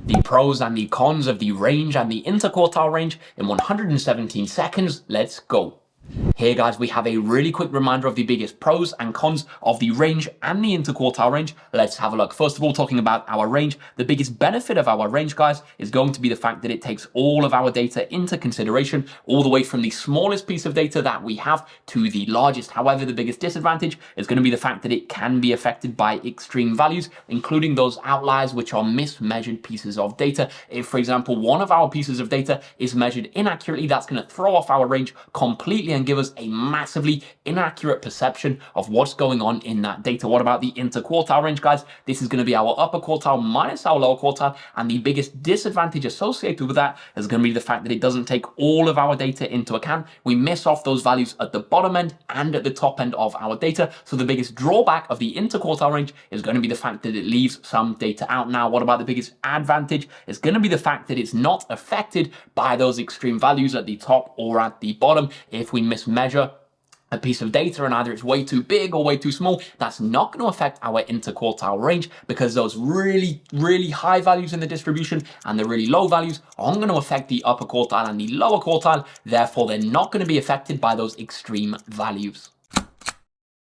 the pros and the cons of the range and the interquartile range in 117 seconds. Let's go. Here guys, we have a really quick reminder of the biggest pros and cons of the range and the interquartile range. Let's have a look. First of all, talking about our range, the biggest benefit of our range, guys, is going to be the fact that it takes all of our data into consideration, all the way from the smallest piece of data that we have to the largest. However, the biggest disadvantage is going to be the fact that it can be affected by extreme values, including those outliers, which are mismeasured pieces of data. If, for example, one of our pieces of data is measured inaccurately, that's going to throw off our range completely and give us a massively inaccurate perception of what's going on in that data. What about the interquartile range, guys? This is going to be our upper quartile minus our lower quartile, and the biggest disadvantage associated with that is going to be the fact that it doesn't take all of our data into account. We miss off those values at the bottom end and at the top end of our data. So the biggest drawback of the interquartile range is going to be the fact that it leaves some data out. Now, what about the biggest advantage? It's going to be the fact that it's not affected by those extreme values at the top or at the bottom. If we mismeasure a piece of data and either it's way too big or way too small, that's not going to affect our interquartile range, because those really high values in the distribution and the really low values aren't going to affect the upper quartile and the lower quartile. Therefore, they're not going to be affected by those extreme values.